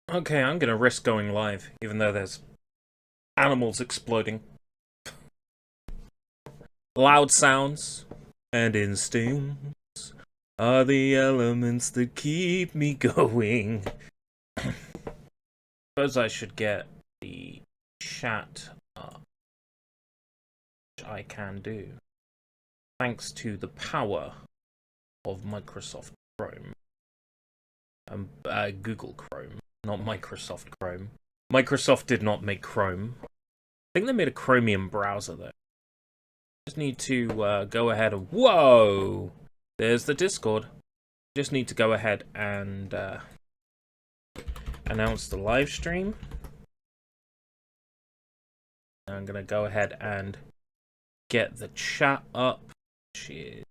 Okay, I'm gonna risk going live, even though there's animals exploding. Loud sounds and instincts are the elements that keep me going. Suppose I should get the chat up, which I can do, thanks to the power of Microsoft Chrome. Google Chrome, not Microsoft Chrome. Microsoft did not make Chrome. I think they made a Chromium browser, though. Just need to go ahead and... Whoa! There's the Discord. Just need to go ahead and announce the live stream. I'm going to go ahead and get the chat up, which is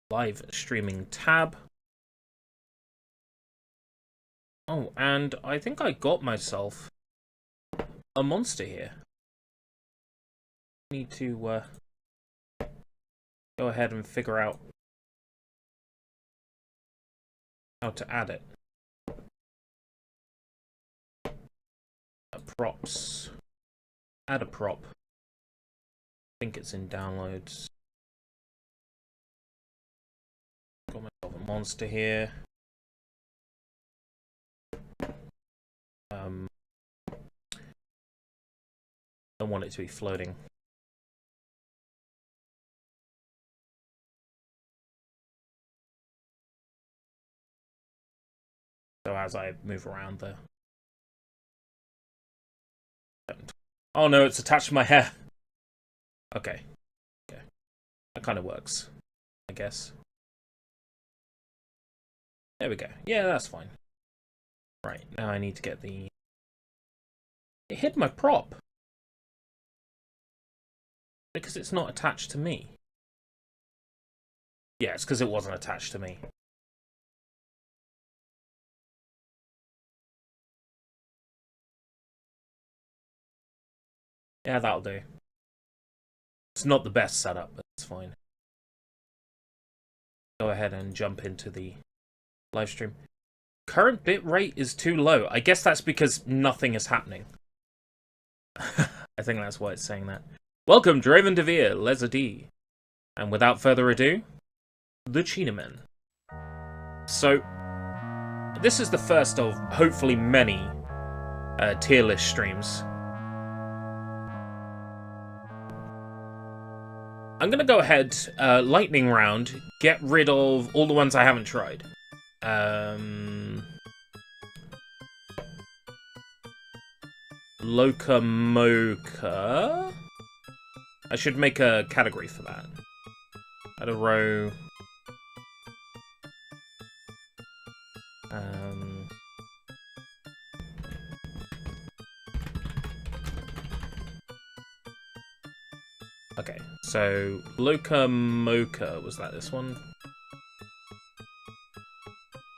live streaming tab. Oh, and I think I got myself a monster here. Need to go ahead and figure out how to add it. Props. Add a prop. I think it's in downloads. Got myself a monster here. I want it to be floating. So as I move around there. Oh no, it's attached to my hair. Okay. Okay. That kind of works, I guess. There we go. Yeah, that's fine. Right, now I need to get the... It hid my prop. Because it's not attached to me. Yeah, it's because it wasn't attached to me. Yeah, that'll do. It's not the best setup, but it's fine. Go ahead and jump into the live stream. Current bitrate is too low. I guess that's because nothing is happening. I think that's why it's saying that. Welcome, Draven Devere, Lezard. And without further ado, the Cheetahman. So, this is the first of hopefully many tier list streams. I'm gonna go ahead, lightning round, get rid of all the ones I haven't tried. Locomoca? I should make a category for that. Add a row. Okay, so Locomoca, was that this one?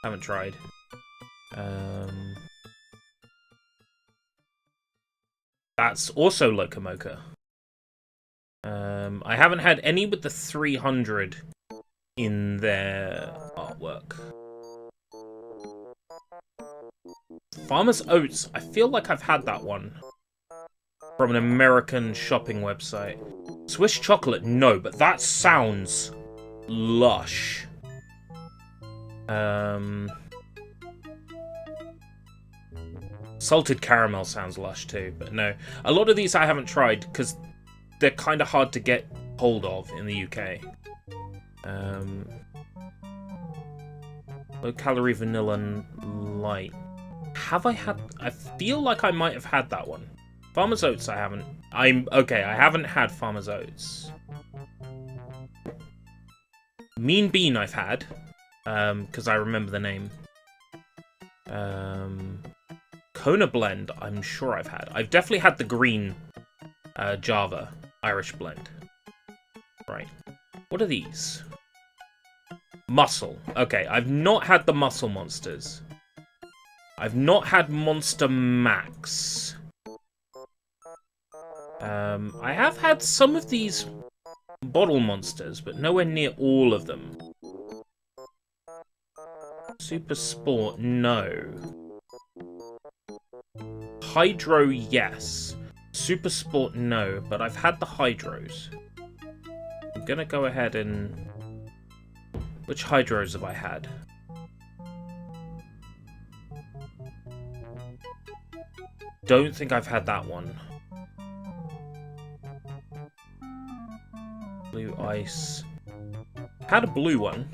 Haven't tried. That's also Locomoca. I haven't had any with the 300 in their artwork. Farmer's Oats, I feel like I've had that one from an American shopping website. Swiss chocolate, no, but that sounds lush. Salted caramel sounds lush too, but no. A lot of these I haven't tried because they're kind of hard to get hold of in the UK. Low calorie vanilla light. Have I had... I feel like I might have had that one. Farmer's Oats I haven't. Okay, I haven't had Farmer's Oats. Mean Bean I've had. Because I remember the name. Kona Blend I'm sure I've had. I've definitely had the green Java Irish blend. Right. What are these? Muscle. Okay, I've not had the Muscle Monsters. I've not had Monster Max. I have had some of these bottle monsters, but nowhere near all of them. Super Sport, no. Hydro, yes. Super Sport, no. But I've had the Hydros. I'm gonna go ahead and... Which Hydros have I had? Don't think I've had that one. Blue Ice. Had a blue one.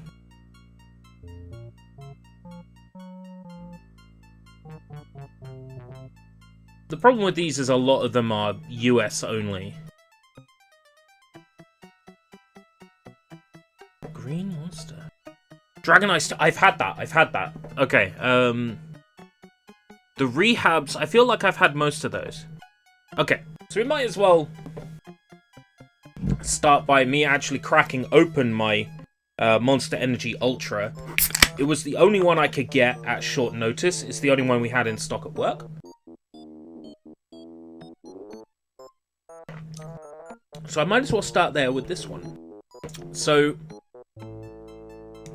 The problem with these is a lot of them are US only. Green Monster. Dragon Ice. I've had that. Okay, the rehabs, I feel like I've had most of those. Okay, so we might as well start by me actually cracking open my Monster Energy Ultra. It was the only one I could get at short notice. It's the only one we had in stock at work. So I might as well start there with this one. So,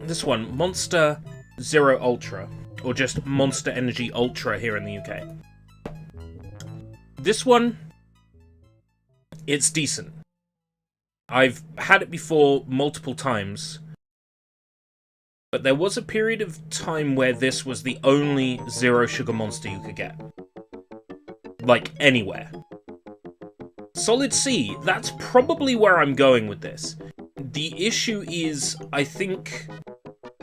this one, Monster Zero Ultra, or just Monster Energy Ultra here in the UK. This one, it's decent. I've had it before multiple times, but there was a period of time where this was the only zero sugar monster you could get. Like, anywhere. Solid C, that's probably where I'm going with this. The issue is, I think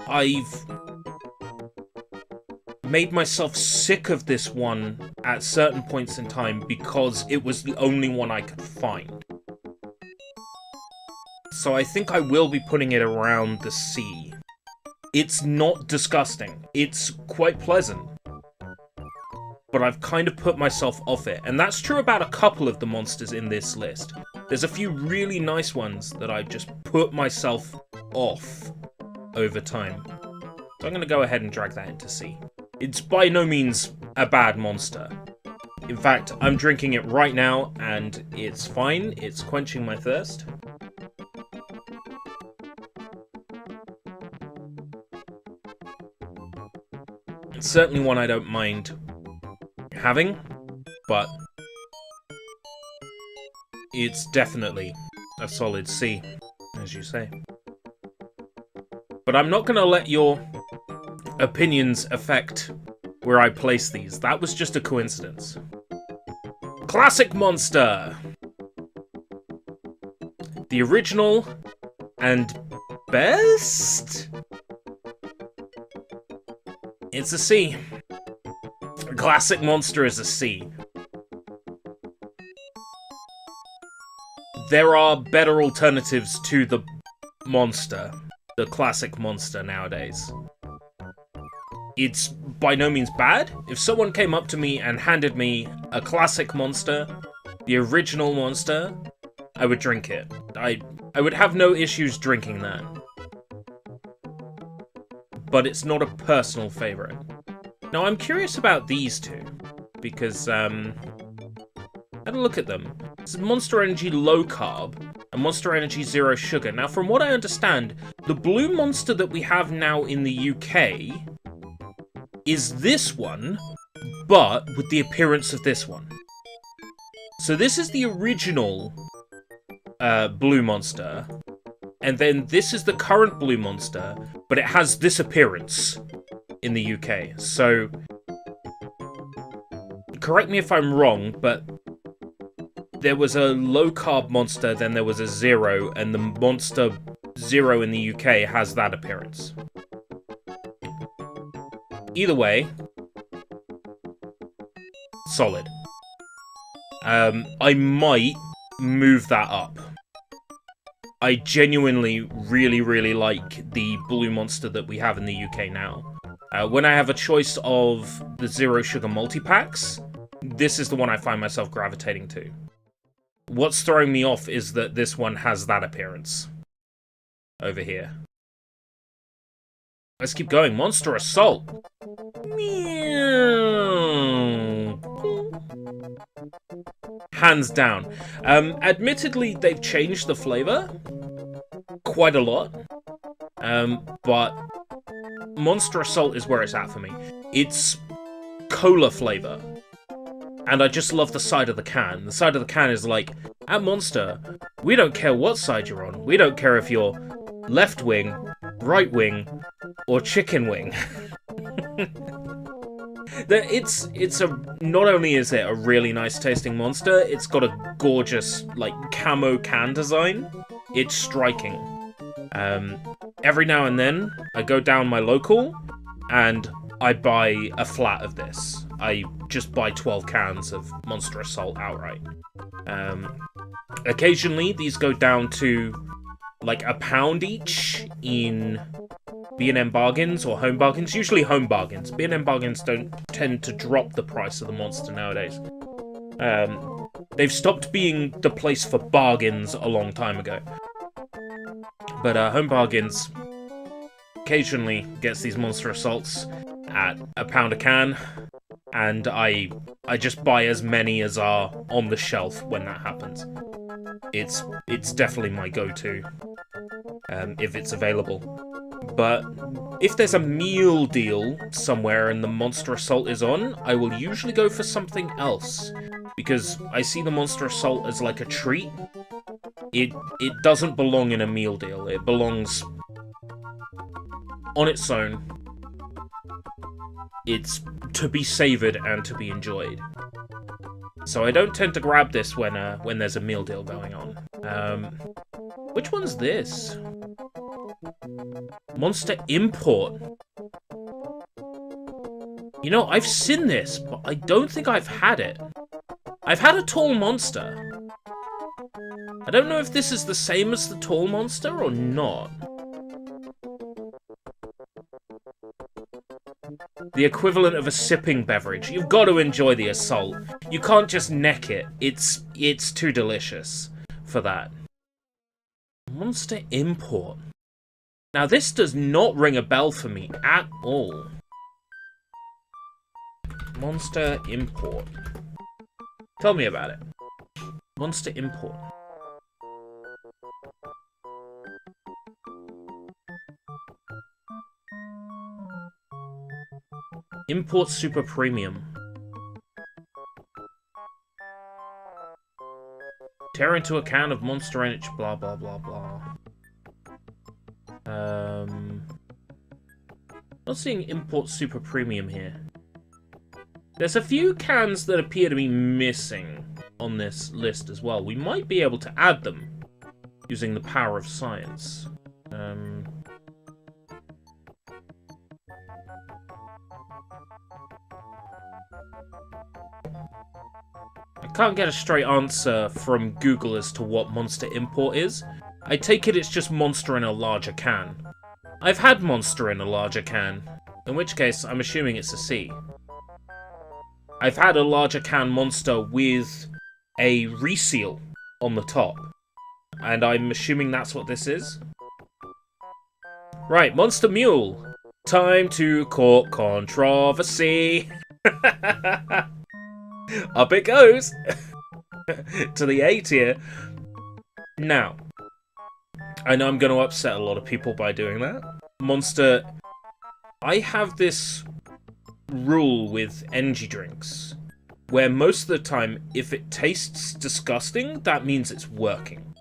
I've made myself sick of this one at certain points in time because it was the only one I could find. So I think I will be putting it around the C. It's not disgusting. It's quite pleasant. But I've kind of put myself off it. And that's true about a couple of the monsters in this list. There's a few really nice ones that I've just put myself off over time. So I'm going to go ahead and drag that into C. It's by no means a bad monster. In fact, I'm drinking it right now, and it's fine. It's quenching my thirst. It's certainly one I don't mind having, but it's definitely a solid C, as you say. But I'm not going to let your opinions affect where I place these. That was just a coincidence. Classic Monster! The original and best? It's a C. Classic Monster is a C. There are better alternatives to the monster, the classic monster nowadays. It's by no means bad. If someone came up to me and handed me a classic monster, the original monster, I would drink it. I would have no issues drinking that. But it's not a personal favorite. Now, I'm curious about these two, because, have a look at them. This is Monster Energy Low Carb, and Monster Energy Zero Sugar. Now, from what I understand, the blue monster that we have now in the UK is this one, but with the appearance of this one. So this is the original blue monster, and then this is the current blue monster, but it has this appearance in the UK. So, correct me if I'm wrong, but there was a low-carb monster, then there was a zero, and the monster zero in the UK has that appearance. Either way, solid. I might move that up. I genuinely really like the blue monster that we have in the UK now. When I have a choice of the Zero Sugar multi-packs, this is the one I find myself gravitating to. What's throwing me off is that this one has that appearance. Over here. Let's keep going. Monster Assault! Meow. Hands down. Admittedly, they've changed the flavor quite a lot. But Monster Assault is where it's at for me. It's cola flavor. And I just love the side of the can. The side of the can is like, at Monster, we don't care what side you're on. We don't care if you're left wing, right wing, or chicken wing. Not only is it a really nice tasting Monster, it's got a gorgeous, like, camo can design. It's striking. Every now and then, I go down my local, and I buy a flat of this. I just buy 12 cans of Monster Assault outright. Occasionally, these go down to, like, £1 each in B&M bargains or home bargains. Usually home bargains. B&M bargains don't tend to drop the price of the Monster nowadays. They've stopped being the place for bargains a long time ago. But home bargains occasionally gets these Monster Assaults at £1 a can, and I just buy as many as are on the shelf when that happens. It's definitely my go-to if it's available. But if there's a meal deal somewhere and the Monster Assault is on, I will usually go for something else, because I see the Monster Assault as like a treat. It doesn't belong in a meal deal. It belongs on its own. It's to be savoured and to be enjoyed. So I don't tend to grab this when there's a meal deal going on. Which one's this? Monster Import. You know, I've seen this, but I don't think I've had it. I've had a tall monster. I don't know if this is the same as the tall monster or not. The equivalent of a sipping beverage. You've got to enjoy the Assault. You can't just neck it. It's too delicious for that. Monster Import. Now this does not ring a bell for me at all. Monster Import. Tell me about it. Monster Import. Import Super Premium. Tear into a can of Monster Energy, blah blah blah blah. Not seeing Import Super Premium here. There's a few cans that appear to be missing on this list as well. We might be able to add them using the power of science. I can't get a straight answer from Google as to what Monster Import is. I take it it's just Monster in a larger can. I've had Monster in a larger can, in which case I'm assuming it's a C. I've had a larger can Monster with a reseal on the top, and I'm assuming that's what this is. Right, Monster Mule. Time to court controversy. Up it goes! To the A tier. Now, I know I'm going to upset a lot of people by doing that. Monster... I have this rule with energy drinks, where most of the time, if it tastes disgusting, that means it's working.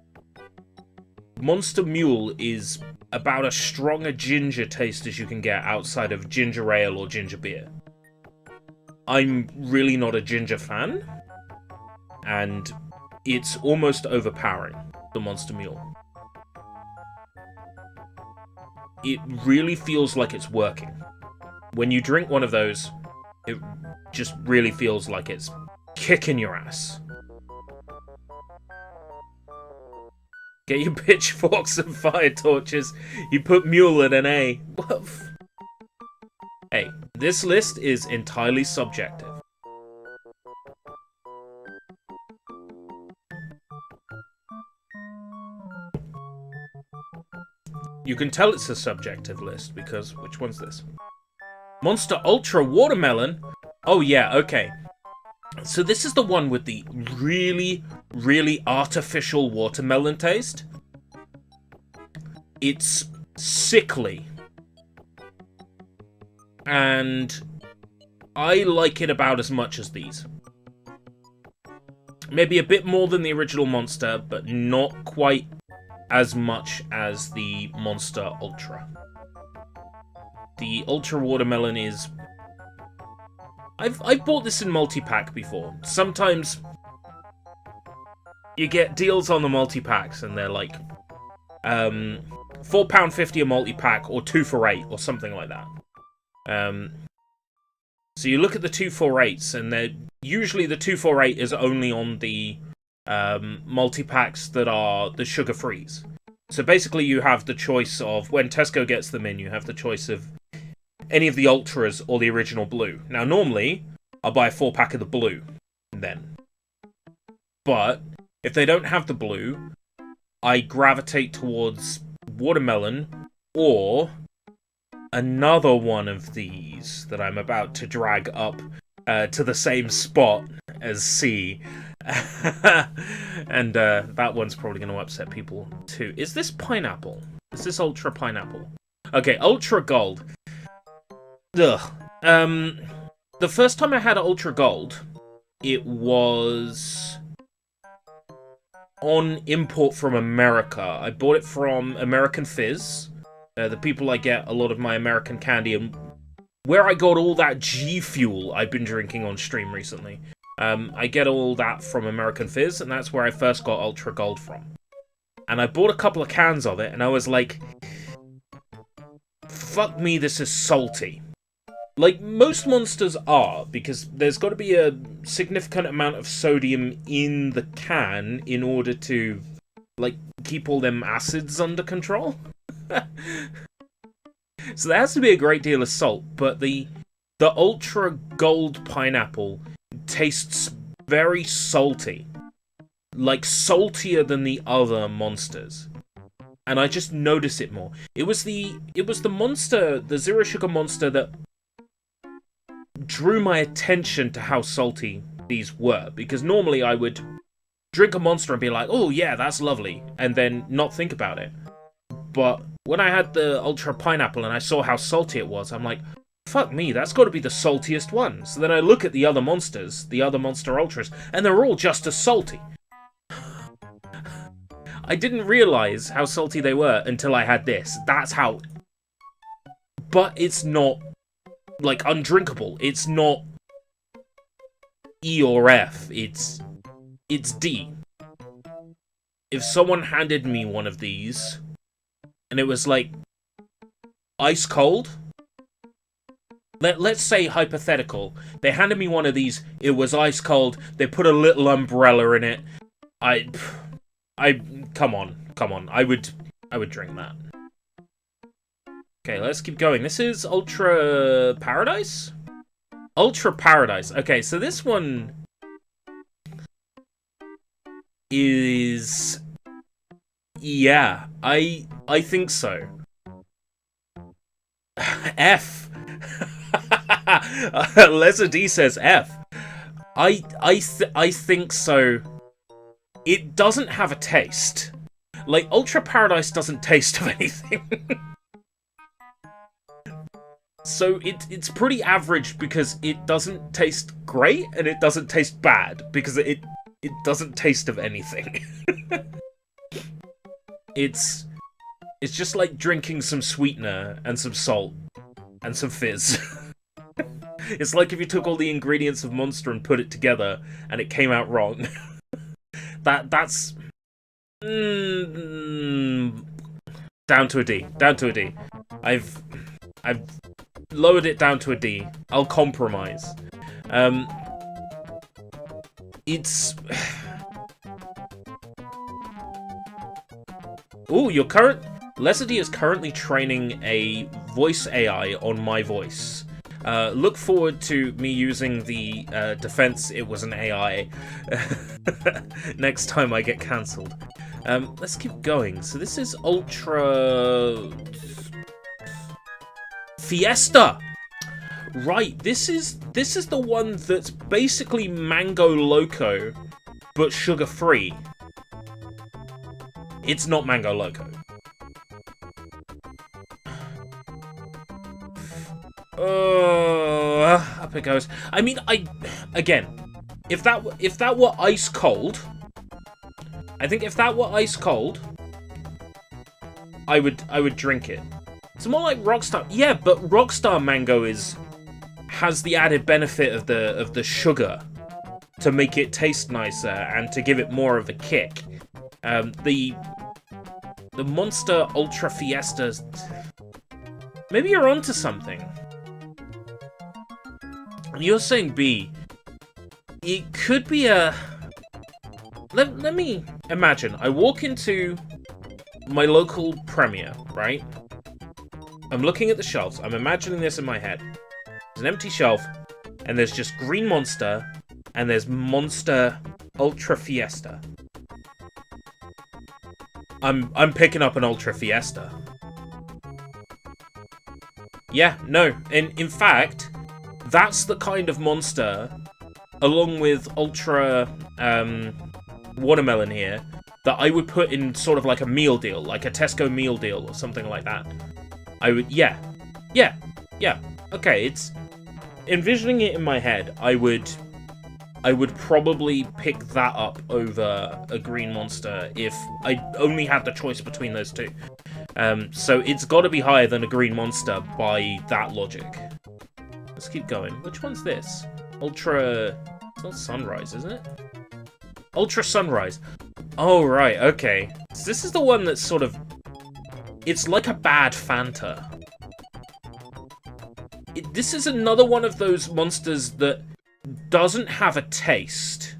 Monster Mule is about as strong a ginger taste as you can get outside of ginger ale or ginger beer. I'm really not a ginger fan, and it's almost overpowering, the Monster Mule. It really feels like it's working. When you drink one of those, it just really feels like it's kicking your ass. Get your pitchforks and fire torches. You put Mule in an A. Hey, this list is entirely subjective. You can tell it's a subjective list because... which one's this? Monster Ultra Watermelon? Oh yeah, okay. So this is the one with the really, really artificial watermelon taste. It's sickly. And I like it about as much as these. Maybe a bit more than the original monster, but not quite as much as the Monster Ultra. The Ultra Watermelon is... I've bought this in multi-pack before. Sometimes you get deals on the multi-packs and they're like £4.50 a multi-pack or 2 for 8 or something like that. So you look at the 2 for 8s and they're usually the 2 for 8 is only on the multi-packs that are the sugar-frees. So basically you have the choice of, when Tesco gets them in, you have the choice of any of the Ultras or the original blue. Now normally, I'll buy a 4-pack of the blue then. But if they don't have the blue, I gravitate towards watermelon or another one of these that I'm about to drag up to the same spot as C. And that one's probably going to upset people too. Is this pineapple? Is this Ultra Pineapple? Okay, Ultra Gold. Ugh. The first time I had Ultra Gold, it was on import from America. I bought it from American Fizz, the people I get a lot of my American candy, and where I got all that G Fuel I've been drinking on stream recently. I get all that from American Fizz, and that's where I first got Ultra Gold from. And I bought a couple of cans of it, and I was like, fuck me, this is salty. Like, most monsters are, because there's got to be a significant amount of sodium in the can in order to, like, keep all them acids under control. So there has to be a great deal of salt, but the Ultra Gold Pineapple tastes very salty. Like, saltier than the other monsters. And I just notice it more. It was the monster, the Zero Sugar monster that drew my attention to how salty these were, because normally I would drink a monster and be like, oh yeah, that's lovely, and then not think about it. But when I had the Ultra Pineapple and I saw how salty it was, I'm like, fuck me, that's got to be the saltiest one. So then I look at the other monsters, the other Monster Ultras, and they're all just as salty. I didn't realize how salty they were until I had this. That's how... But it's not, like, undrinkable. It's not E or F. It's D. If someone handed me one of these, and it was, like, ice cold... Let's say, hypothetical, they handed me one of these, it was ice cold, they put a little umbrella in it, come on, I would drink that. Okay, let's keep going. This is Ultra Paradise? Ultra Paradise. Okay, so this one is... Yeah, I think so. F. Lesser D says F. I think so. It doesn't have a taste. Like, Ultra Paradise doesn't taste of anything. So it's pretty average because it doesn't taste great and it doesn't taste bad because it doesn't taste of anything. It's just like drinking some sweetener and some salt and some fizz. It's like if you took all the ingredients of Monster and put it together and it came out wrong. That's down to a D. Down to a D. I've lowered it down to a D. I'll compromise. It's... Ooh, your current... Lesser D is currently training a voice AI on my voice. Look forward to me using the defense it was an AI next time I get cancelled. Let's keep going. So this is Ultra... Fiesta! Right, this is the one that's basically Mango Loco, but sugar-free. It's not Mango Loco. Up it goes. I mean, again, if that were ice cold, I think if that were ice cold, I would drink it. It's more like Rockstar. Yeah, but Rockstar Mango has the added benefit of the sugar to make it taste nicer and to give it more of a kick. The Monster Ultra Fiesta. Maybe you're onto something. You're saying B. It could be a... Let me imagine. I walk into my local Premier, right? I'm looking at the shelves. I'm imagining this in my head. There's an empty shelf, and there's just Green Monster, and there's Monster Ultra Fiesta. I'm picking up an Ultra Fiesta. Yeah, no. In fact, that's the kind of monster, along with Ultra Watermelon here, that I would put in sort of like a meal deal, like a Tesco meal deal or something like that. I would, yeah. Okay, it's envisioning it in my head. I would probably pick that up over a Green Monster if I only had the choice between those two. So it's got to be higher than a Green Monster by that logic. Let's keep going. Which one's this? Ultra... It's not Sunrise, isn't it? Ultra Sunrise. Oh, right, okay. So this is the one that's sort of... It's like a bad Fanta. This is another one of those monsters that doesn't have a taste.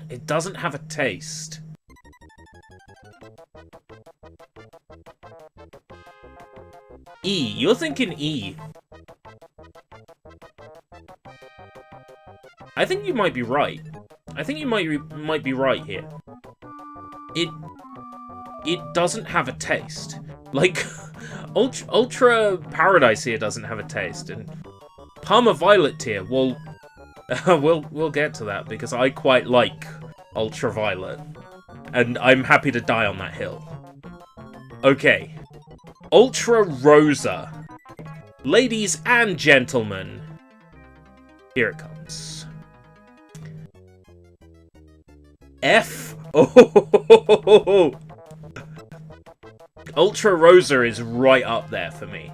It doesn't have a taste. E. You're thinking E. I think you might be right. I think you might be right here. It doesn't have a taste. Like, Ultra Paradise here doesn't have a taste, and Parma Violet tier, well, we'll get to that, because I quite like Ultra Violet, and I'm happy to die on that hill. Okay. Ultra Rosa. Ladies and gentlemen, here it comes. F. Oh, Ultra Rosa is right up there for me.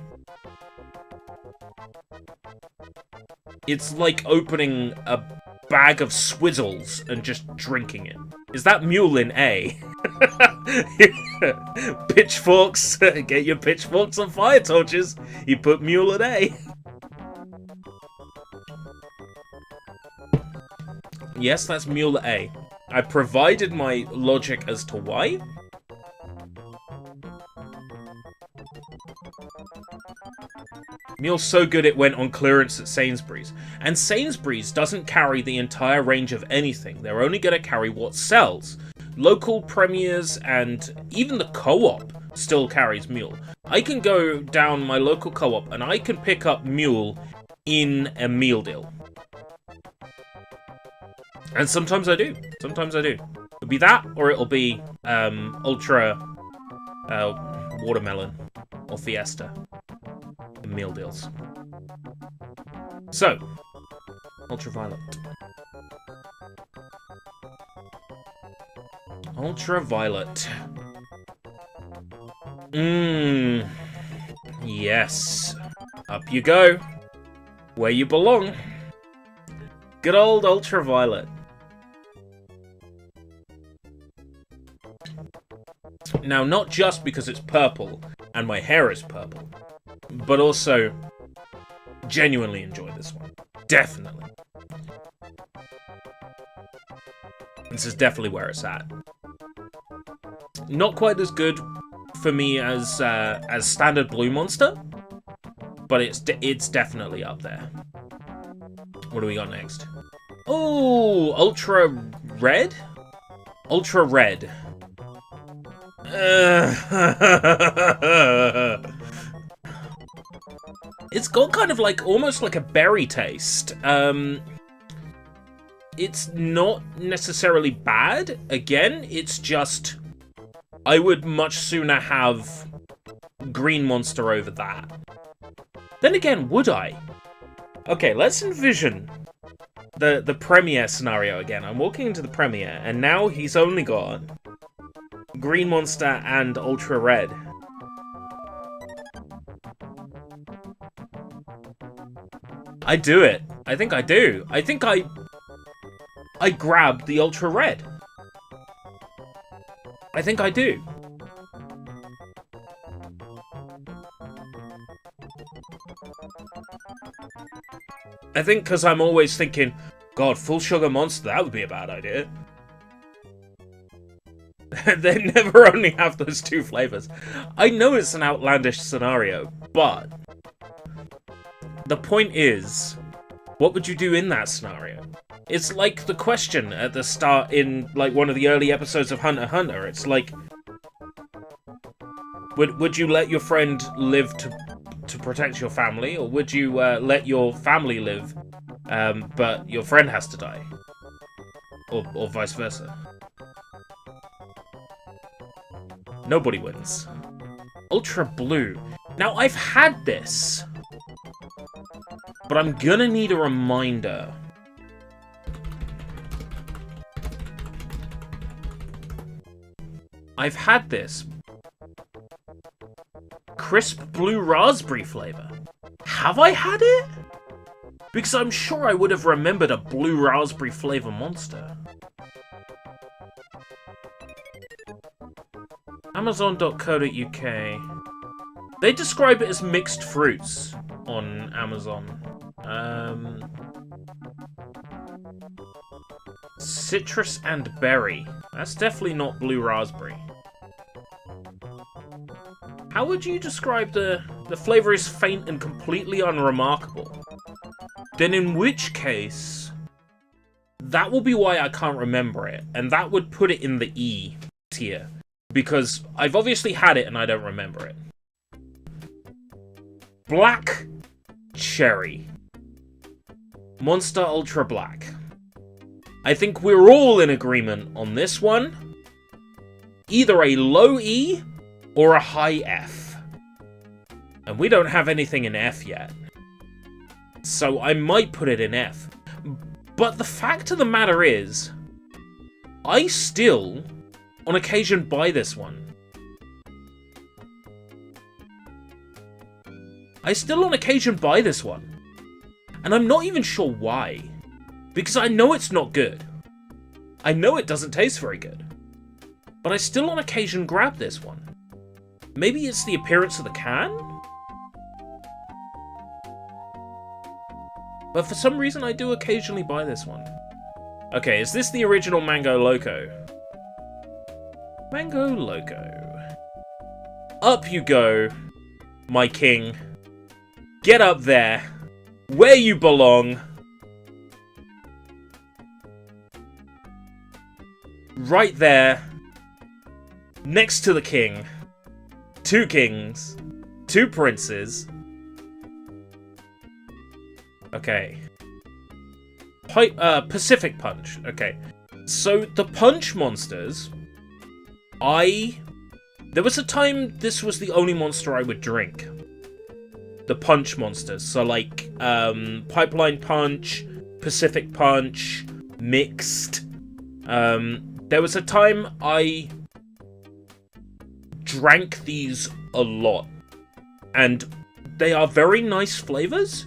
It's like opening a bag of Swizzles and just drinking it. Is that mule in A? Pitchforks. Get your pitchforks and fire torches. You put mule at A. Yes, that's mule at A. I provided my logic as to why. Mule's so good it went on clearance at Sainsbury's. And Sainsbury's doesn't carry the entire range of anything. They're only going to carry what sells. Local premiers and even the co-op still carries Mule. I can go down my local co-op and I can pick up Mule in a meal deal. And sometimes I do. Sometimes I do. It'll be that, or it'll be Ultra Watermelon or Fiesta. Meal deals. So, Ultraviolet. Ultraviolet. Yes. Up you go. Where you belong. Good old Ultraviolet. Now, not just because it's purple and my hair is purple, but also genuinely enjoy this one. Definitely. This is definitely where it's at. Not quite as good for me as standard Blue Monster, but it's definitely up there. What do we got next? Oh, Ultra Red? Ultra Red. It's got kind of like, almost like a berry taste. It's not necessarily bad. Again, it's just, I would much sooner have Green Monster over that. Then again, would I? Okay, let's envision the premiere scenario again. I'm walking into the premiere, and now he's only got Green Monster and Ultra Red. I do it. I think I do. I think I grab the Ultra Red. I think I do. I think because I'm always thinking, God, full sugar monster, that would be a bad idea. They never only have those two flavors. I know it's an outlandish scenario, but the point is, what would you do in that scenario? It's like the question at the start in like one of the early episodes of Hunter x Hunter. It's like, would you let your friend live to protect your family, or would you let your family live, but your friend has to die, or vice versa? Nobody wins. Ultra Blue. Now, I've had this, but I'm gonna need a reminder. I've had this. Crisp blue raspberry flavor. Have I had it? Because I'm sure I would have remembered a blue raspberry flavor monster. Amazon.co.uk. They describe it as mixed fruits on Amazon. Citrus and berry. That's definitely not blue raspberry. How would you describe the flavor is faint and completely unremarkable? Then in which case, that will be why I can't remember it, and that would put it in the E tier, because I've obviously had it and I don't remember it. Black Cherry. Monster Ultra Black. I think we're all in agreement on this one. Either a low E or a high F. And we don't have anything in F yet. So I might put it in F. But the fact of the matter is, I still, on occasion, buy this one. I still, on occasion, buy this one. And I'm not even sure why. Because I know it's not good. I know it doesn't taste very good. But I still, on occasion, grab this one. Maybe it's the appearance of the can? But for some reason, I do occasionally buy this one. Okay, is this the original Mango Loco? Mango Loco. Up you go, my king. Get up there, where you belong. Right there, next to the king. Two kings, two princes. Okay. Pacific Punch. Okay. So, the Punch monsters, there was a time this was the only monster I would drink. The Punch monsters. So, like, Pipeline Punch, Pacific Punch, Mixed. There was a time I drank these a lot. And they are very nice flavors,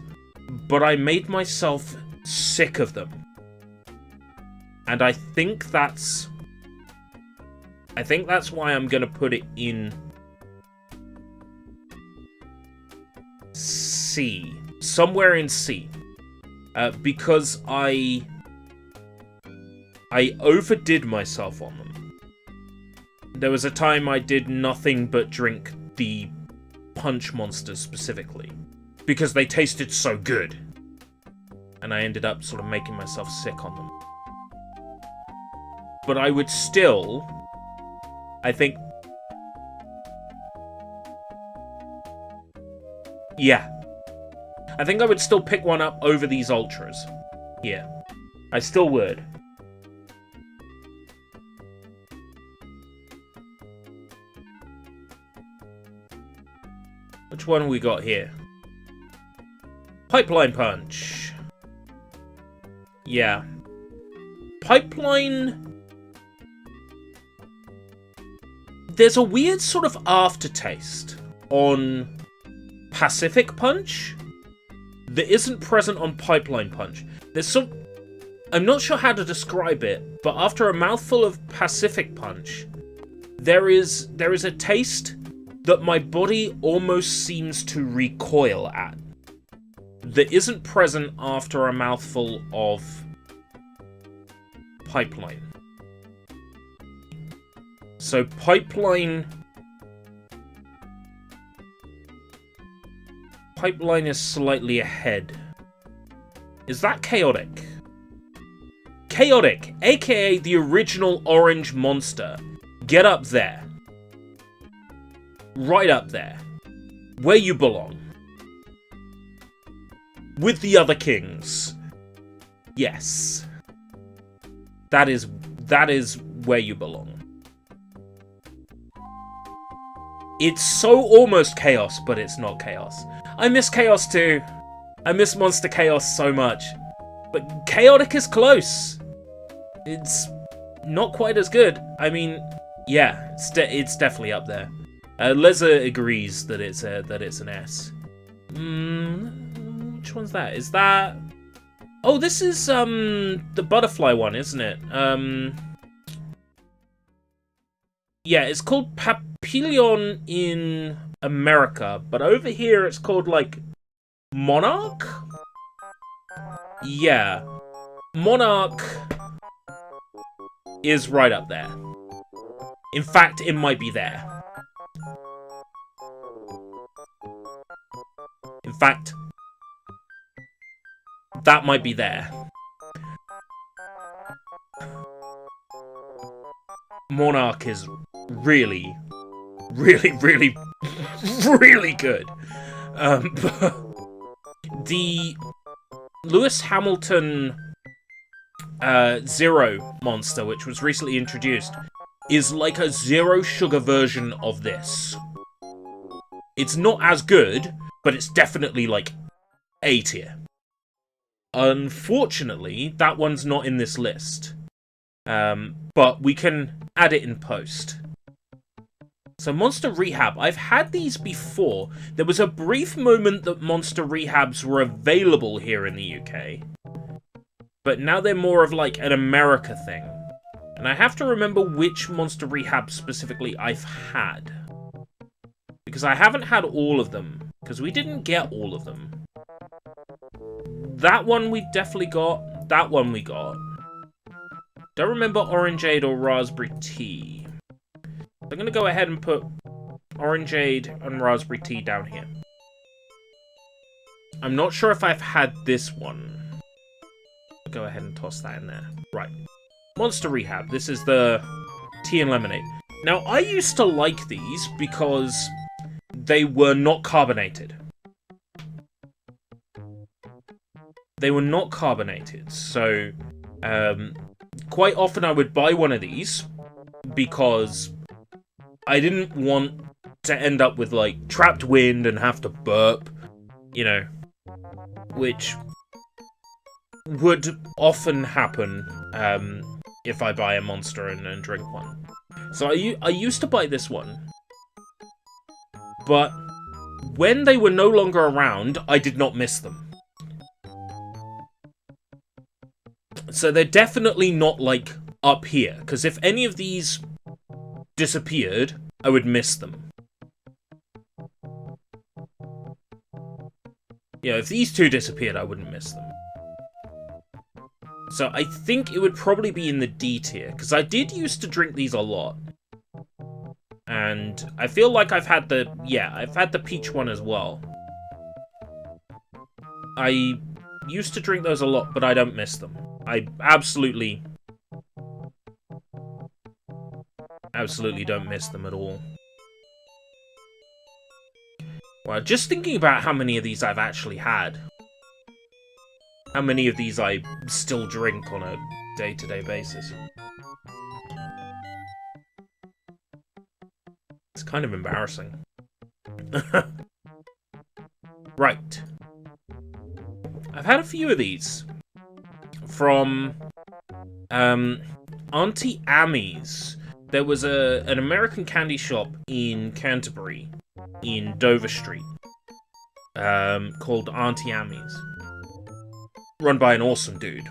but I made myself sick of them. And I think that's why I'm gonna put it in C. Somewhere in C. Because I overdid myself on them. There was a time I did nothing but drink the Punch monsters specifically, because they tasted so good. And I ended up sort of making myself sick on them. But I would still, I think, yeah. I think I would still pick one up over these Ultras. Yeah. I still would. Which one we got here? Pipeline Punch. Yeah. Pipeline... There's a weird sort of aftertaste on Pacific Punch that isn't present on Pipeline Punch. There's some... I'm not sure how to describe it, but after a mouthful of Pacific Punch, there is a taste that my body almost seems to recoil at that isn't present after a mouthful of Pipeline. So Pipeline is slightly ahead. Is that Chaotic? Chaotic, aka the original orange monster. Get up there. Right up there. Where you belong. With the other kings. Yes. That is where you belong. It's so almost chaos, but it's not chaos. I miss chaos too. I miss Monster Chaos so much. But Chaotic is close. It's not quite as good. I mean, yeah, it's definitely up there. Leza agrees that it's an S. Which one's that? Is that... Oh, this is the butterfly one, isn't it? Yeah, it's called Papillon in America, but over here it's called, like, Monarch? Yeah. Monarch is right up there. In fact, it might be there. In fact, that might be there. Monarch is really, really, really, really good. The Lewis Hamilton Zero monster, which was recently introduced, is like a zero sugar version of this. It's not as good, but it's definitely like A tier. Unfortunately, that one's not in this list. But we can add it in post. So Monster Rehab. I've had these before. There was a brief moment that Monster Rehabs were available here in the UK. But now they're more of like an America thing. And I have to remember which Monster Rehab specifically I've had. Because I haven't had all of them. Because we didn't get all of them. That one we definitely got. That one we got. Don't remember Orangeade or Raspberry Tea. I'm going to go ahead and put Orangeade and Raspberry Tea down here. I'm not sure if I've had this one. I'll go ahead and toss that in there. Right. Monster Rehab. This is the tea and lemonade. Now, I used to like these because they were not carbonated. They were not carbonated, so quite often I would buy one of these because I didn't want to end up with, like, trapped wind and have to burp, you know, which would often happen if I buy a Monster and drink one. So I used to buy this one, but when they were no longer around, I did not miss them. So they're definitely not, like, up here, because if any of these disappeared, I would miss them. Yeah, if these two disappeared, I wouldn't miss them. So I think it would probably be in the D tier, because I did used to drink these a lot. And I feel like I've had the, yeah, I've had the peach one as well. I used to drink those a lot, but I don't miss them. I absolutely don't miss them at all. Well, just thinking about how many of these I've actually had. How many of these I still drink on a day-to-day basis. It's kind of embarrassing. Right. had a few of these from Auntie Ammy's. There was an American candy shop in Canterbury, in Dover Street, called Auntie Ammy's, run by an awesome dude.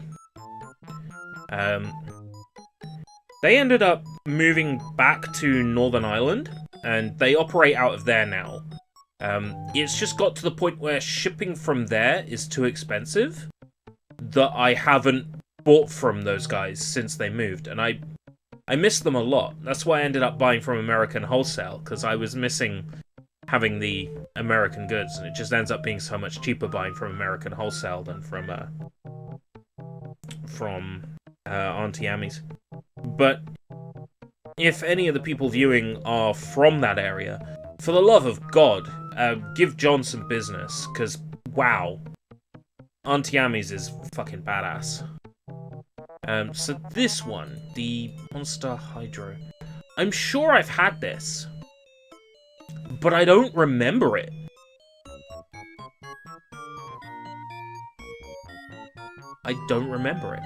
They ended up moving back to Northern Ireland, and they operate out of there now. It's just got to the point where shipping from there is too expensive that I haven't bought from those guys since they moved, and I miss them a lot. That's why I ended up buying from American Wholesale, because I was missing having the American goods, and it just ends up being so much cheaper buying from American Wholesale than from Auntie Ammy's. But if any of the people viewing are from that area, for the love of God, give John some business, because, wow, Auntie Ammy's is fucking badass. So this one, the Monster Hydro, I'm sure I've had this, but I don't remember it. I don't remember it.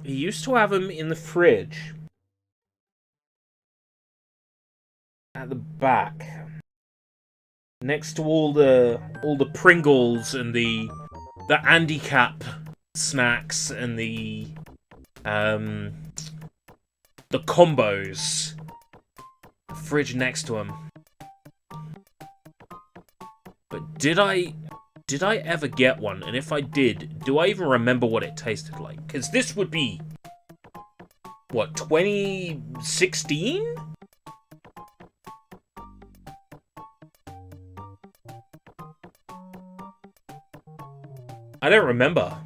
He used to have them in the fridge at the back, next to all the Pringles and the handicap snacks and the combos. Fridge next to him. But did I ever get one? And if I did, do I even remember what it tasted like? Because this would be, what, 2016? I don't remember.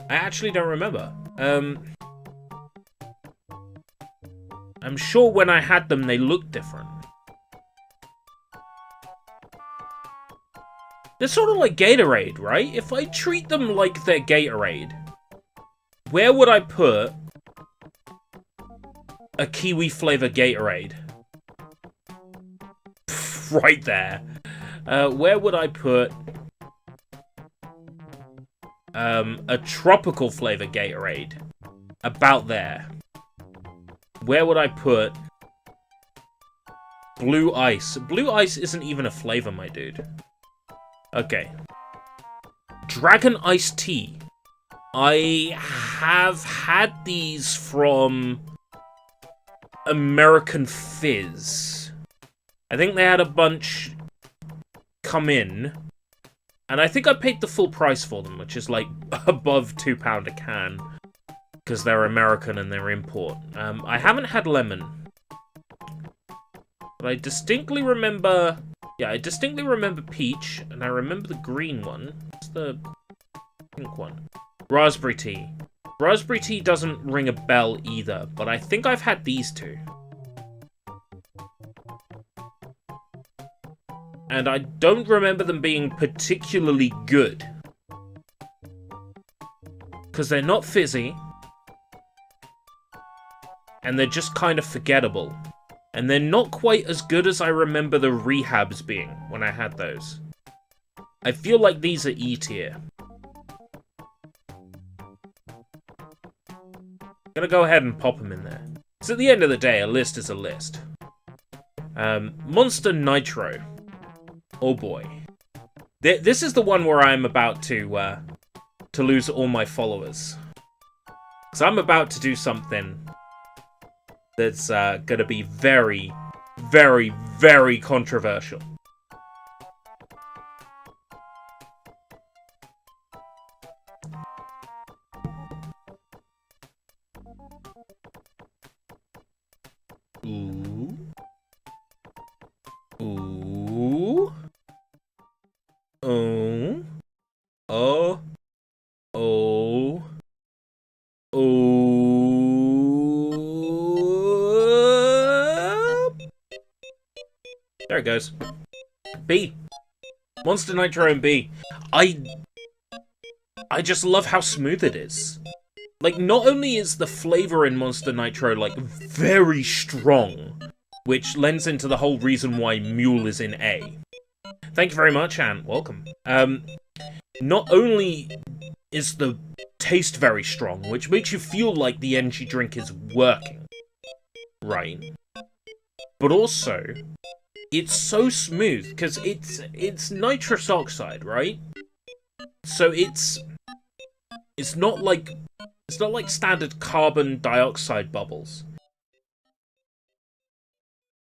I actually don't remember. I'm sure when I had them, they looked different. They're sort of like Gatorade, right? If I treat them like they're Gatorade, where would I put a kiwi flavor Gatorade? Pff, right there. Where would I put a tropical flavor Gatorade? About there. Where would I put Blue Ice? Blue Ice isn't even a flavor, my dude. Okay. Dragon Iced Tea. I have had these from American Fizz. I think they had a bunch come in, and I think I paid the full price for them, which is like above £2 a can, because they're American and they're import. I haven't had lemon, but I distinctly remember... Yeah, I distinctly remember peach, and I remember the green one. What's the pink one? Raspberry tea. Raspberry tea doesn't ring a bell either, but I think I've had these two. And I don't remember them being particularly good. Because they're not fizzy. And they're just kind of forgettable. And they're not quite as good as I remember the rehabs being when I had those. I feel like these are E tier. I'm gonna go ahead and pop them in there. So at the end of the day, a list is a list. Monster Nitro. Oh boy. This is the one where I'm about to lose all my followers. Because I'm about to do something that's gonna be very, very, very controversial. Ooh. Ooh. Oh. Oh. Oh. Oh. There it goes. B. Monster Nitro and B. I just love how smooth it is. Like, not only is the flavor in Monster Nitro, like, very strong, which lends into the whole reason why mule is in A. Thank you very much, and welcome. Not only is the taste very strong, which makes you feel like the energy drink is working, right? But also, it's so smooth, because it's nitrous oxide, right? So it's not like standard carbon dioxide bubbles.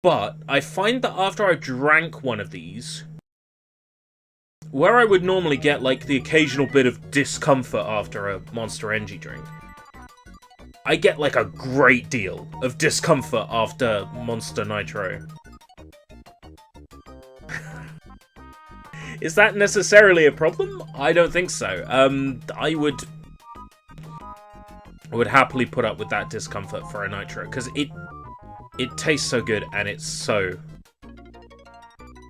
But I find that after I drank one of these, where I would normally get, like, the occasional bit of discomfort after a Monster Energy drink, I get, like, a great deal of discomfort after Monster Nitro. Is that necessarily a problem? I don't think so. I would happily put up with that discomfort for a Nitro, because it tastes so good, and it's so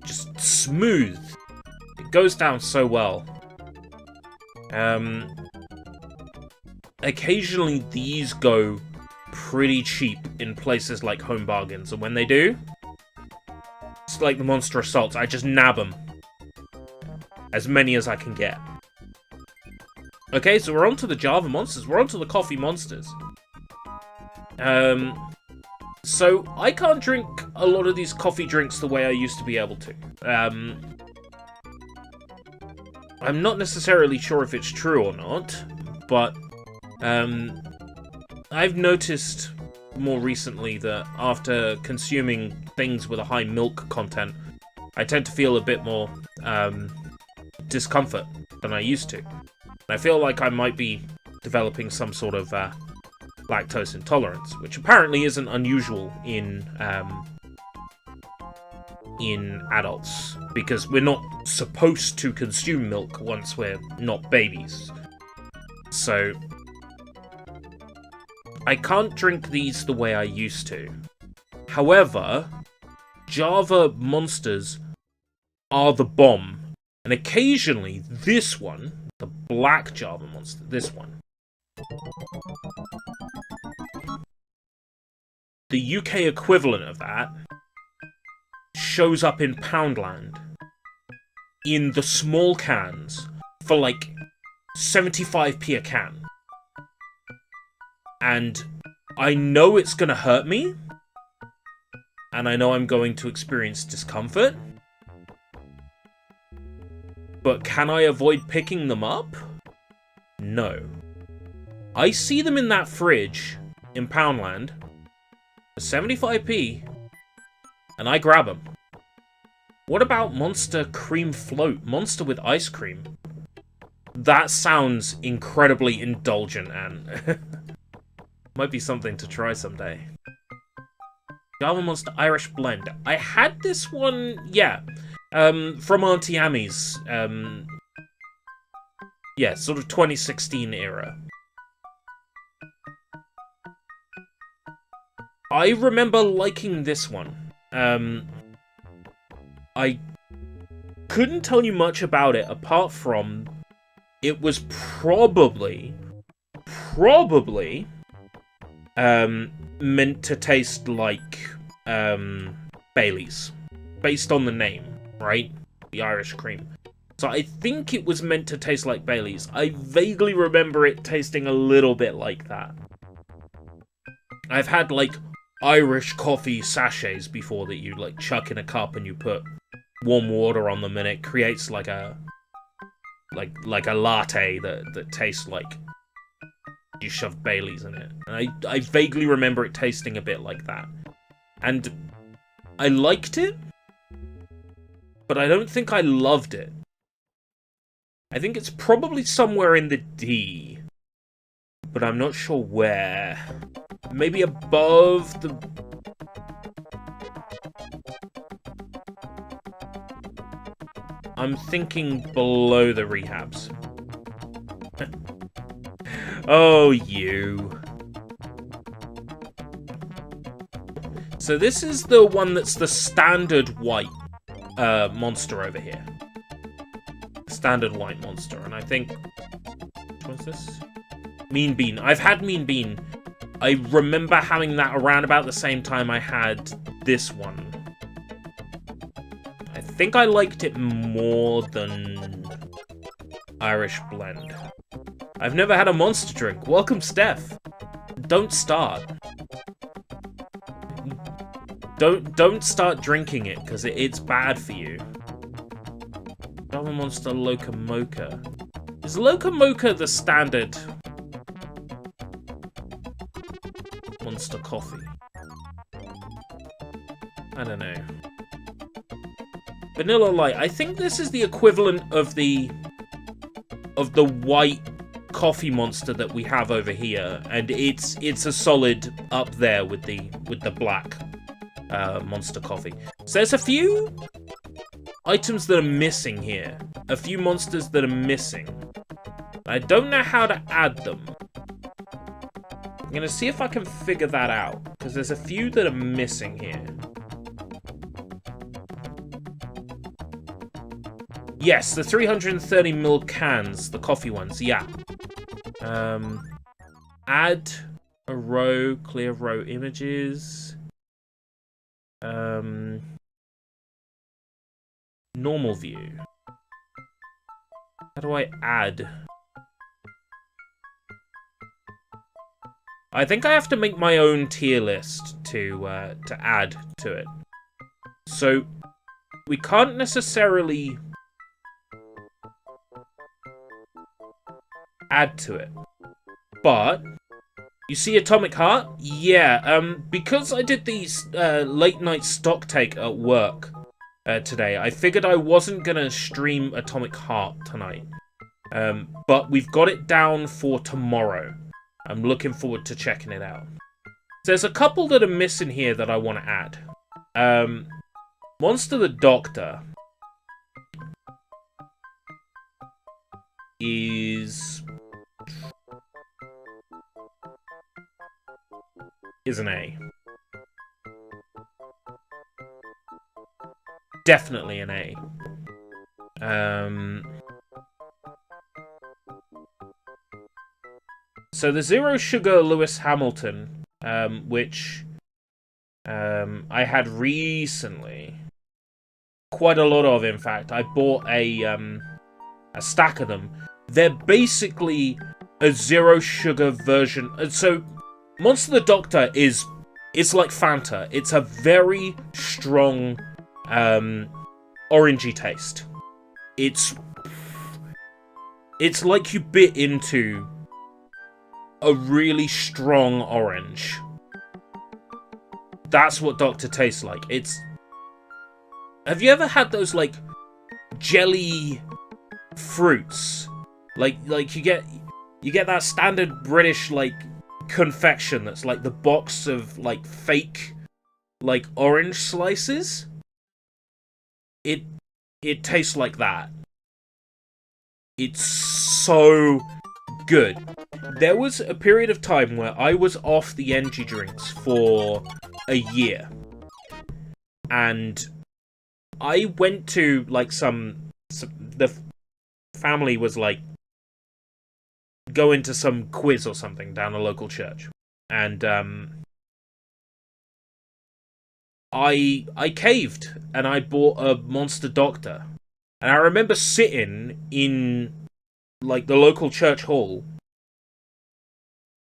just smooth. It goes down so well. Occasionally these go pretty cheap in places like Home Bargains, and when they do, it's like the Monster Assaults. I just nab them. As many as I can get. Okay, so we're on to the Java monsters. We're on to the coffee monsters. So I can't drink a lot of these coffee drinks the way I used to be able to. I'm not necessarily sure if it's true or not, but I've noticed more recently that after consuming things with a high milk content, I tend to feel a bit more discomfort than I used to. And I feel like I might be developing some sort of lactose intolerance, which apparently isn't unusual in adults, because we're not supposed to consume milk once we're not babies. So I can't drink these the way I used to. However, Java monsters are the bomb, and occasionally this one, the black Java monster, this one, the UK equivalent of that, shows up in Poundland in the small cans for like 75p a can. And I know it's gonna hurt me, and I know I'm going to experience discomfort, but can I avoid picking them up? No. I see them in that fridge in Poundland for 75p, and I grab them. What about Monster Cream Float? Monster with ice cream? That sounds incredibly indulgent, and might be something to try someday. Java Monster Irish Blend. I had this one, yeah, from Auntie Ammy's, yeah, sort of 2016 era. I remember liking this one. I couldn't tell you much about it apart from it was probably meant to taste like Bailey's, based on the name, right? The Irish cream. So I think it was meant to taste like Bailey's. I vaguely remember it tasting a little bit like that. I've had like Irish coffee sachets before that you like chuck in a cup and you put warm water on them, and it creates like a latte that tastes like you shoved Bailey's in it. And I vaguely remember it tasting a bit like that. And I liked it, but I don't think I loved it. I think it's probably somewhere in the D, but I'm not sure where. Maybe above the... I'm thinking below the rehabs. Oh, you. So this is the one that's the standard white monster over here. Standard white monster, and I think... Which one's this? Mean Bean. I've had Mean Bean I remember having that around about the same time I had this one. I think I liked it more than Irish Blend. I've never had a monster drink. Welcome, Steph. Don't start. Don't start drinking it, because it's bad for you. Double Monster Loca Mocha. Is Loca Mocha the standard Monster coffee? I don't know. Vanilla Light. I think this is the equivalent of the white coffee monster that we have over here, and it's a solid up there with the black monster coffee. So there's a few items that are missing here. A few monsters that are missing. I don't know how to add them. I'm gonna see if I can figure that out, because there's a few that are missing here. Yes, the 330ml cans, the coffee ones, yeah. Add a row, clear row images. Normal view. How do I add? I think I have to make my own tier list to add to it. So we can't necessarily add to it, but you see Atomic Heart? Yeah, because I did these late night stock take at work today, I figured I wasn't gonna stream Atomic Heart tonight, but we've got it down for tomorrow. I'm looking forward to checking it out. There's a couple that are missing here that I want to add. Monster the Doctor is an A. Definitely an A. So the Zero Sugar Lewis Hamilton, which I had recently, quite a lot of, in fact. I bought a stack of them. They're basically a zero sugar version. So Monster the Doctor it's like Fanta. It's a very strong orangey taste. It's like you bit into a really strong orange. That's what Doctor tastes like. Have you ever had those like jelly fruits? Like you get that standard British like confection that's like the box of like fake like orange slices. It tastes like that. It's so good. There was a period of time where I was off the energy drinks for a year, and I went to like the family was like going to some quiz or something down a local church, and I caved and I bought a Monster Doctor, and I remember sitting in like the local church hall,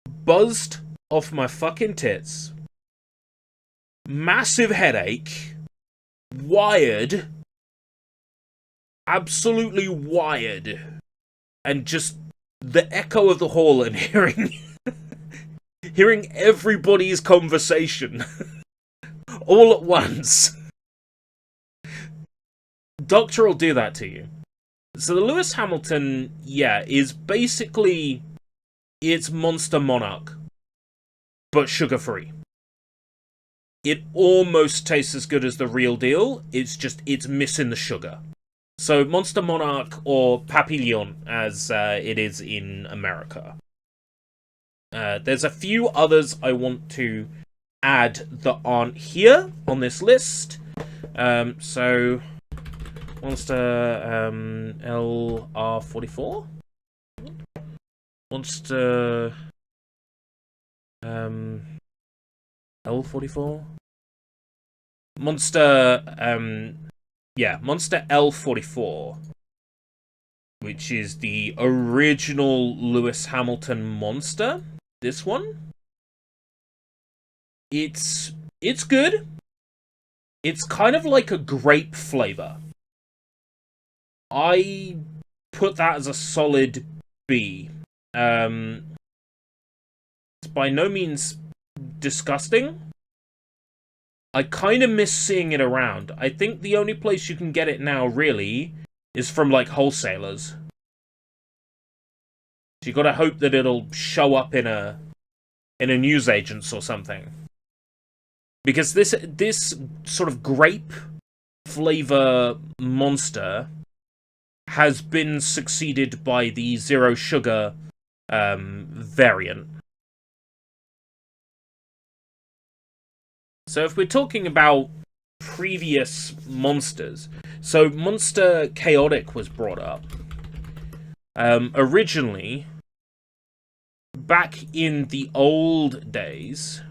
buzzed off my fucking tits, massive headache, wired, absolutely wired, and just the echo of the hall and hearing everybody's conversation all at once. Doctor will do that to you. So the Lewis Hamilton, yeah, is basically it's Monster Monarch, but sugar-free. It almost tastes as good as the real deal. It's missing the sugar. So Monster Monarch, or Papillon, as it is in America. There's a few others I want to add that aren't here on this list. So Monster LR44, Monster L44? Monster, yeah, Monster L44, which is the original Lewis Hamilton monster. This one. It's good. It's kind of like a grape flavor. I put that as a solid B. It's by no means disgusting. I kind of miss seeing it around. I think the only place you can get it now, really, is from, like, wholesalers. So you gotta hope that it'll show up in a newsagent's or something. Because this sort of grape flavor monster has been succeeded by the zero sugar variant. So if we're talking about previous monsters, so Monster Chaotic was brought up. Originally, back in the old days,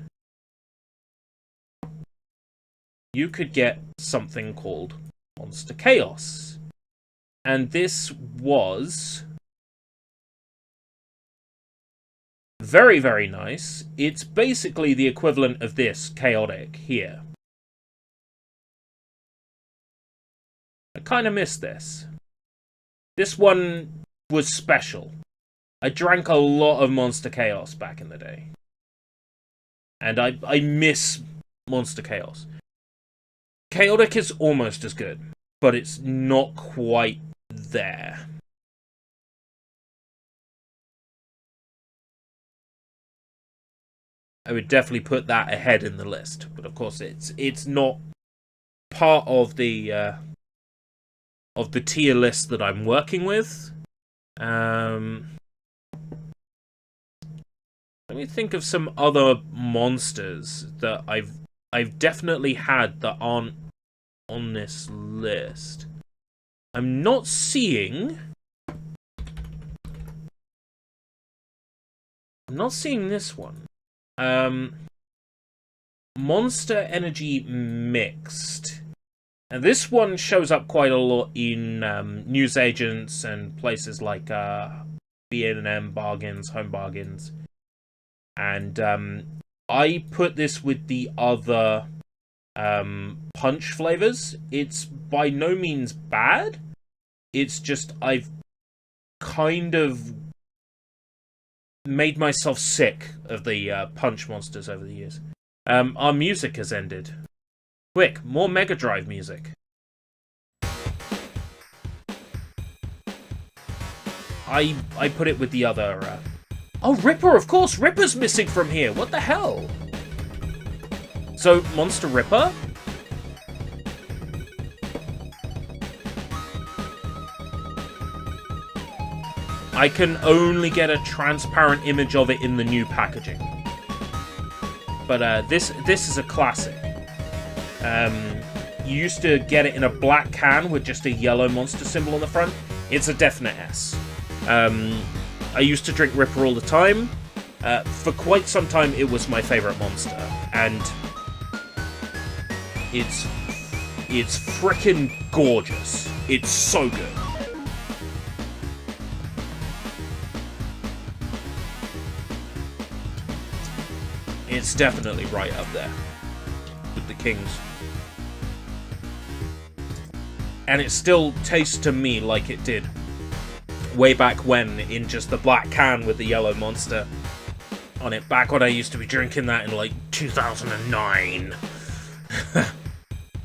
you could get something called Monster Chaos. And this was very, very nice. It's basically the equivalent of this Chaotic here. I kind of miss this. This one was special. I drank a lot of Monster Chaos back in the day. And I miss Monster Chaos. Chaotic is almost as good, but it's not quite there. I would definitely put that ahead in the list, but of course it's not part of the tier list that I'm working with. Let me think of some other monsters that I've definitely had that aren't on this list. I'm not seeing this one. Monster Energy Mixed. And this one shows up quite a lot in newsagents and places like B&M Bargains, Home Bargains. And I put this with the other punch flavors. It's by no means bad. It's just I've kind of made myself sick of the punch monsters over the years. Our music has ended. Quick, more Mega Drive music. I put it with the other... Oh, Ripper, of course! Ripper's missing from here! What the hell? So, Monster Ripper? I can only get a transparent image of it in the new packaging. But this is a classic. You used to get it in a black can with just a yellow monster symbol on the front. It's a definite S. I used to drink Ripper all the time. For quite some time, it was my favorite monster. And it's frickin' gorgeous. It's so good. It's definitely right up there with the Kings. And it still tastes to me like it did way back when, in just the black can with the yellow monster on it. Back when I used to be drinking that in like 2009.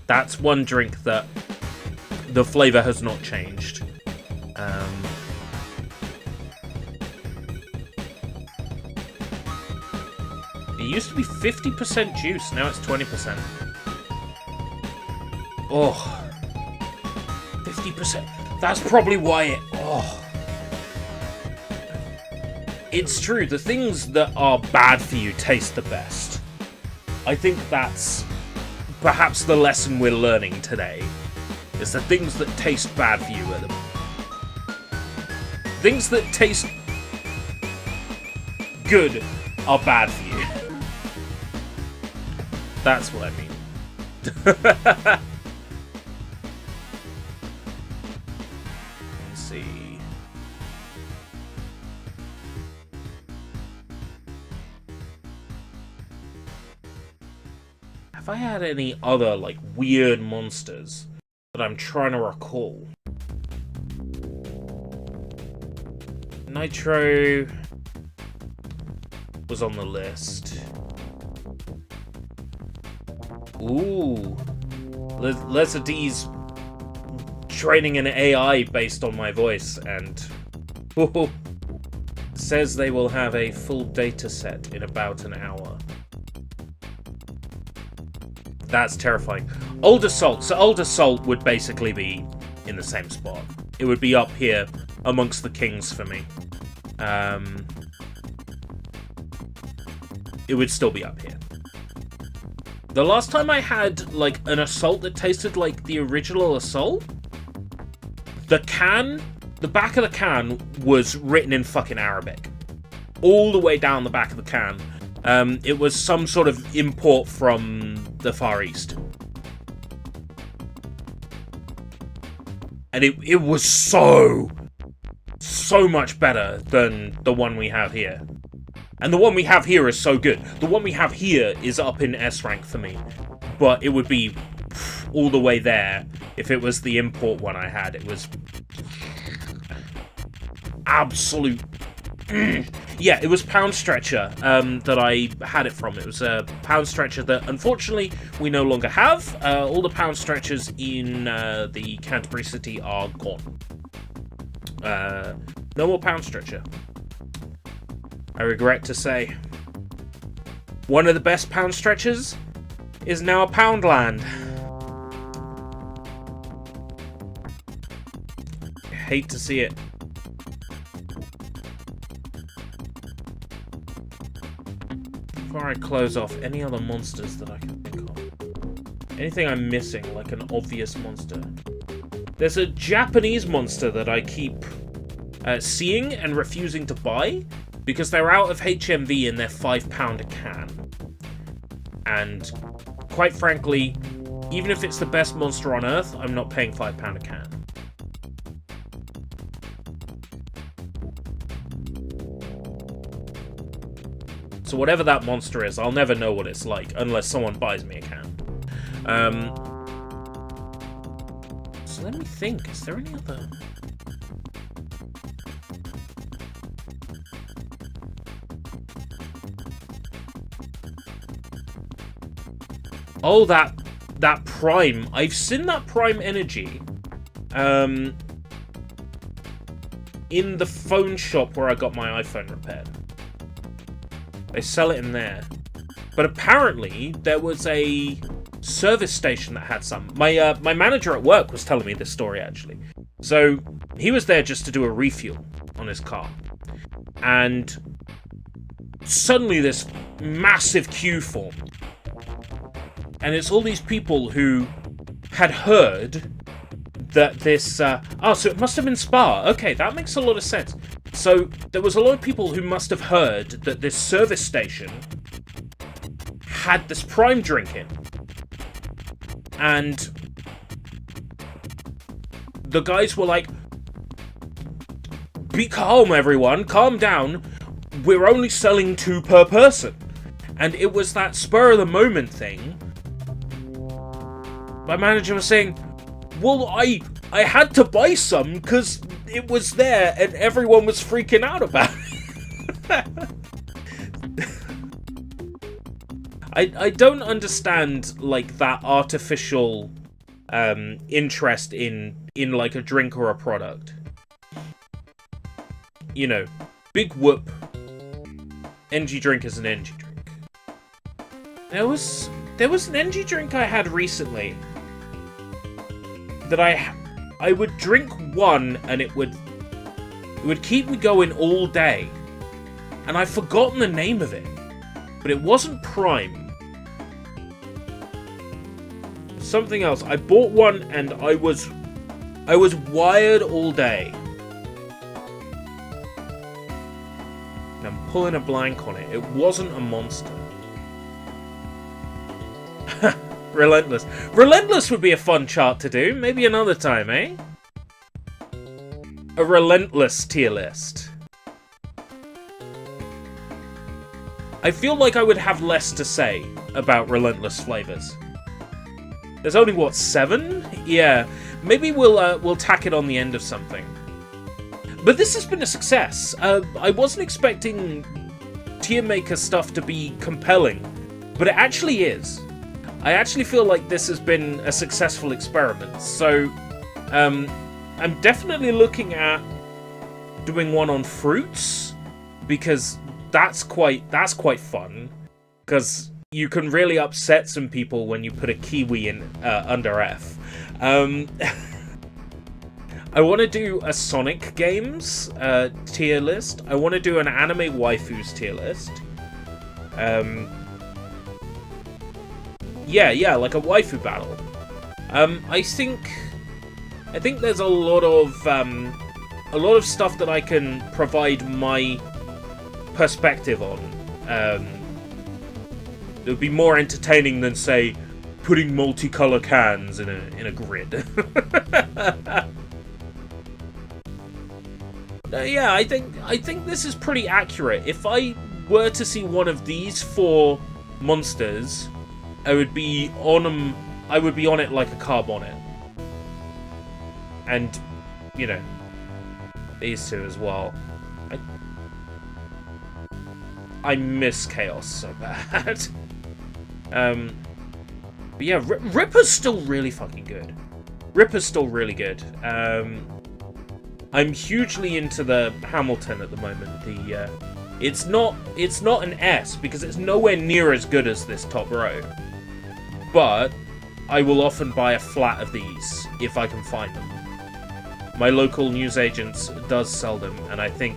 That's one drink that the flavor has not changed. It used to be 50% juice, now it's 20%. Oh. 50%. That's probably why it... Oh. It's true, the things that are bad for you taste the best. I think that's perhaps the lesson we're learning today. Is the things that taste bad for you are the... Things that taste good are bad for you. That's what I mean. Let's see. Have I had any other, like, weird monsters that I'm trying to recall? Nitro was on the list. Ooh. Lesser D's training an AI based on my voice, and says they will have a full data set in about an hour. That's terrifying. Old Assault. So Old Assault would basically be in the same spot. It would be up here amongst the kings for me. It would still be up here. The last time I had, like, an Assault that tasted like the original Assault, the back of the can was written in fucking Arabic. All the way down the back of the can. It was some sort of import from the Far East. And it was so much better than the one we have here. And the one we have here is so good. The one we have here is up in S rank for me. But it would be all the way there if it was the import one I had. It was absolute... Yeah, it was Pound Stretcher that I had it from. It was a Pound Stretcher that, unfortunately, we no longer have. All the Pound Stretchers in the Canterbury City are gone. No more Pound Stretcher. I regret to say. One of the best Pound Stretchers is now a Poundland. I hate to see it. Before I close off, any other monsters that I can think of? Anything I'm missing, like an obvious monster? There's a Japanese monster that I keep seeing and refusing to buy because they're out of HMV and they're £5 a can. And quite frankly, even if it's the best monster on Earth, I'm not paying £5 a can. So whatever that monster is, I'll never know what it's like unless someone buys me a can. So let me think, is there any other... Oh, that Prime. I've seen that Prime Energy in the phone shop where I got my iPhone repaired. They sell it in there. But apparently, there was a service station that had some. My manager at work was telling me this story, actually. So, he was there just to do a refuel on his car. And suddenly this massive queue formed. And it's all these people who had heard that this... so it must have been Spa. Okay, that makes a lot of sense. So there was a lot of people who must have heard that this service station had this Prime drink in. And the guys were like, be calm, everyone. Calm down. We're only selling 2 per person. And it was that spur-of-the-moment thing. My manager was saying, well, I had to buy some because it was there and everyone was freaking out about it. I don't understand, like, that artificial interest in like a drink or a product. You know, big whoop. Energy drink is an energy drink. There was an energy drink I had recently that I would drink one and it would keep me going all day. And I've forgotten the name of it. But it wasn't Prime. Something else. I bought one and I was wired all day. I'm pulling a blank on it. It wasn't a monster. Relentless. Relentless would be a fun chart to do. Maybe another time, eh? A relentless tier list. I feel like I would have less to say about relentless flavors. There's only, what, 7? Yeah. Maybe we'll tack it on the end of something. But this has been a success. I wasn't expecting tier maker stuff to be compelling, but it actually is. I actually feel like this has been a successful experiment. So, I'm definitely looking at doing one on fruits, because that's quite fun. Because you can really upset some people when you put a kiwi in under F. I want to do a Sonic games tier list. I want to do an anime waifus tier list. Yeah, like a waifu battle. I think there's a lot of stuff that I can provide my perspective on. It would be more entertaining than, say, putting multicolor cans in a grid. Yeah, I think this is pretty accurate. If I were to see one of these 4 monsters, I would be on them. I would be on it like a car bonnet. And, you know, these 2 as well. I miss Chaos so bad. But yeah, Ripper's still really fucking good. Ripper's still really good. I'm hugely into the Hamilton at the moment. It's not an S because it's nowhere near as good as this top row. But I will often buy a flat of these if I can find them. My local newsagent does sell them, and I think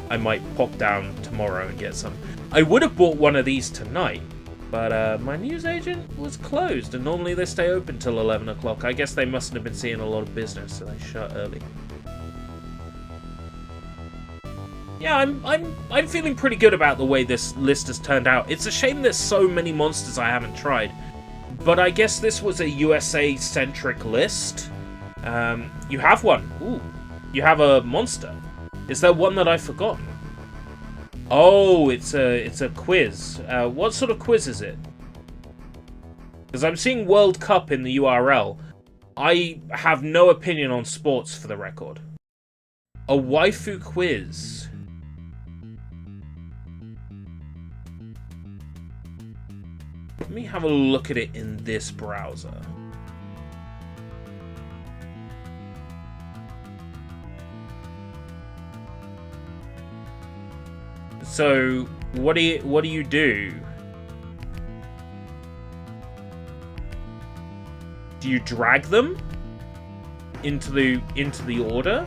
I might pop down tomorrow and get some. I would have bought one of these tonight, but my newsagent was closed, and normally they stay open till 11 o'clock. I guess they mustn't have been seeing a lot of business, so they shut early. Yeah, I'm feeling pretty good about the way this list has turned out. It's a shame there's so many monsters I haven't tried, but I guess this was a USA-centric list. You have one. Ooh, you have a monster. Is there one that I've forgotten? Oh, it's a quiz. What sort of quiz is it? Because I'm seeing World Cup in the URL. I have no opinion on sports, for the record. A waifu quiz. Let me have a look at it in this browser. So, what do you do? Do you drag them into the order?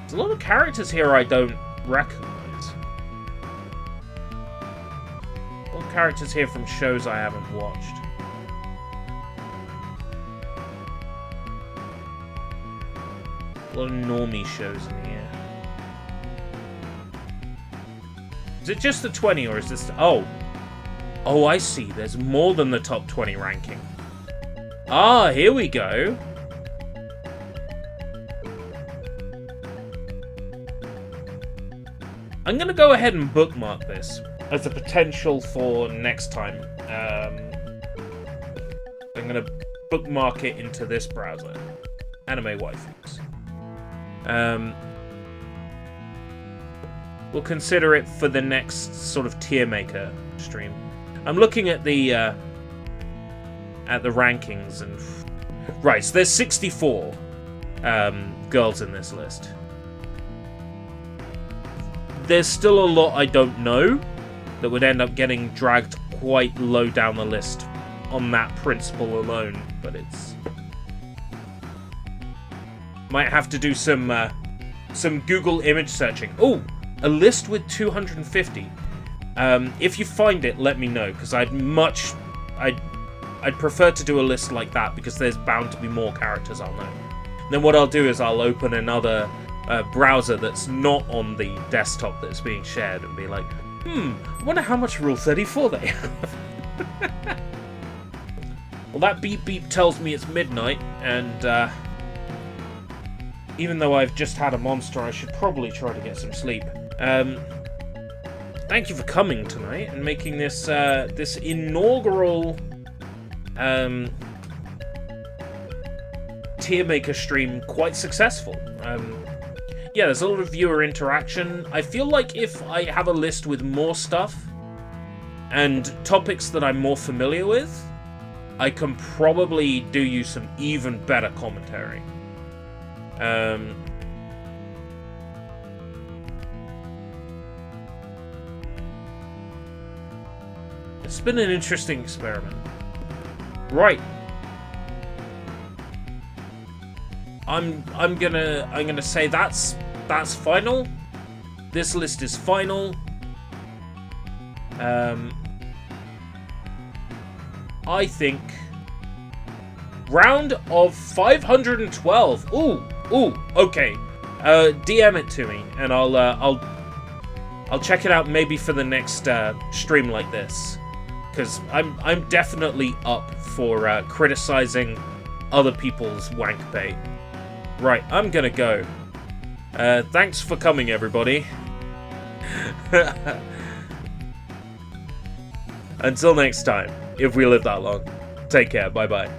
There's a lot of characters here I don't recognize. A lot of characters here from shows I haven't watched. A lot of normie shows in here. Is it just the 20 or is this... Oh, I see. There's more than the top 20 ranking. Ah, here we go. I'm going to go ahead and bookmark this as a potential for next time. I'm going to bookmark it into this browser. Anime waifus. We'll consider it for the next sort of tier maker stream. I'm looking at the rankings and... Right, so there's 64 girls in this list. There's still a lot I don't know that would end up getting dragged quite low down the list on that principle alone, but it's... Might have to do some some Google image searching. Oh, a list with 250. If you find it, let me know, because I'd prefer to do a list like that, because there's bound to be more characters I'll know. Then what I'll do is I'll open another browser that's not on the desktop that's being shared and be like, I wonder how much Rule 34 they have. Well, that beep beep tells me it's midnight, and even though I've just had a monster, I should probably try to get some sleep. Thank you for coming tonight and making this this inaugural tier maker stream quite successful. Yeah, there's a lot of viewer interaction. I feel like if I have a list with more stuff and topics that I'm more familiar with, I can probably do you some even better commentary. It's been an interesting experiment. Right. I'm gonna say that's final. This list is final. I think round of 512. Ooh, okay. DM it to me, and I'll check it out maybe for the next stream like this, because I'm definitely up for criticizing other people's wank bait. Right, I'm gonna go. Thanks for coming, everybody. Until next time, if we live that long. Take care, bye-bye.